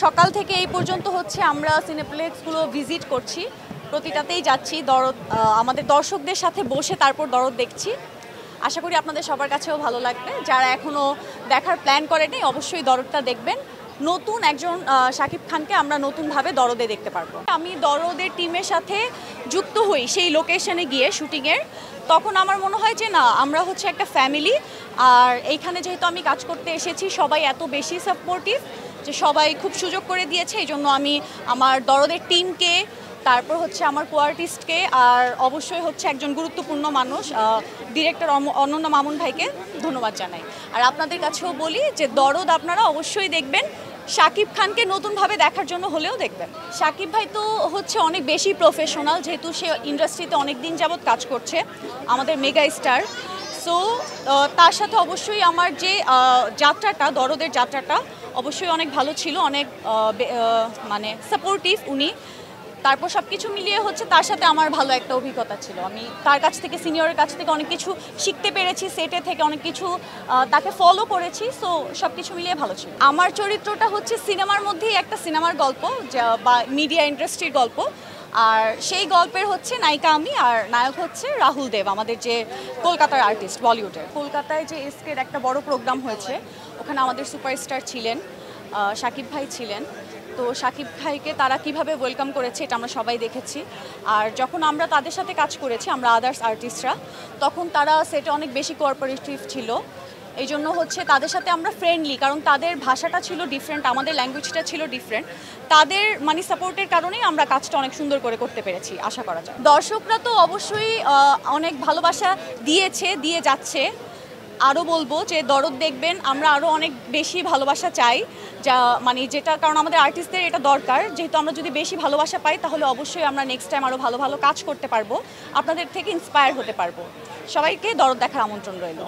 সকাল থেকে এই পর্যন্ত হচ্ছে আমরা সিনেপ্লেক্সগুলো ভিজিট করছি, প্রতিটাতেই যাচ্ছি, দরদ আমাদের দর্শকদের সাথে বসে তারপর দরদ দেখছি। আশা করি আপনাদের সবার কাছেও ভালো লাগবে। যারা এখনও দেখার প্ল্যান করেনি অবশ্যই দরদটা দেখবেন। নতুন একজন শাকিব খানকে আমরা নতুনভাবে দরদে দেখতে পারবো। আমি দরদের টিমের সাথে যুক্ত হই সেই লোকেশনে গিয়ে শুটিংয়ের, তখন আমার মনে হয় যে না, আমরা হচ্ছে একটা ফ্যামিলি। আর এইখানে যেহেতু আমি কাজ করতে এসেছি, সবাই এত বেশি সাপোর্টিভ যে সবাই খুব সুযোগ করে দিয়েছে। এই জন্য আমি আমার দরদের টিমকে, তারপর হচ্ছে আমার কো-আর্টিস্টকে, আর অবশ্যই হচ্ছে একজন গুরুত্বপূর্ণ মানুষ ডিরেক্টর অনন্য মামুন ভাইকে ধন্যবাদ জানাই। আর আপনাদের কাছেও বলি যে দরদ আপনারা অবশ্যই দেখবেন, শাকিব খানকে নতুনভাবে দেখার জন্য হলেও দেখবেন। শাকিব ভাই তো হচ্ছে অনেক বেশি প্রফেশনাল, যেহেতু সে ইন্ডাস্ট্রিতে অনেক দিন যাবৎ কাজ করছে, আমাদের মেগা স্টার। সো তার সাথে অবশ্যই আমার যে যাত্রাটা, দরদের যাত্রাটা অবশ্যই অনেক ভালো ছিল, অনেক মানে সাপোর্টিভ উনি। তারপর সব কিছু মিলিয়ে হচ্ছে তার সাথে আমার ভালো একটা অভিজ্ঞতা ছিল। আমি তার কাছ থেকে, সিনিয়রের কাছ থেকে অনেক কিছু শিখতে পেরেছি, সেটে থেকে অনেক কিছু তাকে ফলো করেছি। সো সব কিছু মিলিয়ে ভালো ছিল। আমার চরিত্রটা হচ্ছে সিনেমার মধ্যেই একটা সিনেমার গল্প, বা মিডিয়া ইন্ডাস্ট্রির গল্প। আর সেই গল্পের হচ্ছে নায়িকা আমি, আর নায়ক হচ্ছে রাহুল দেব, আমাদের যে কলকাতার আর্টিস্ট, বলিউডের। কলকাতায় যে এসকের একটা বড় প্রোগ্রাম হয়েছে, ওখানে আমাদের সুপারস্টার ছিলেন, শাকিব ভাই ছিলেন। তো শাকিব ভাইকে তারা কিভাবে ওয়েলকাম করেছে এটা আমরা সবাই দেখেছি। আর যখন আমরা তাদের সাথে কাজ করেছি, আমরা আদার্স আর্টিস্টরা, তখন তারা সেটে অনেক বেশি কোঅপারেটিভ ছিল। এই জন্য হচ্ছে তাদের সাথে আমরা ফ্রেন্ডলি, কারণ তাদের ভাষাটা ছিল ডিফারেন্ট, আমাদের ল্যাঙ্গুয়েজটা ছিল ডিফারেন্ট। তাদের মানে সাপোর্টের কারণেই আমরা কাজটা অনেক সুন্দর করে করতে পেরেছি, আশা করা যায়। দর্শকরা তো অবশ্যই অনেক ভালোবাসা দিয়েছে, দিয়ে যাচ্ছে। আরও বলবো যে দরদ দেখবেন, আমরা আরও অনেক বেশি ভালোবাসা চাই, যা মানে যেটা, কারণ আমাদের আর্টিস্টদের এটা দরকার। যেহেতু আমরা যদি বেশি ভালোবাসা পাই, তাহলে অবশ্যই আমরা নেক্সট টাইম আরও ভালো ভালো কাজ করতে পারবো, আপনাদের থেকে ইন্সপায়ার হতে পারবো। সবাইকে দরদ দেখার আমন্ত্রণ রইল।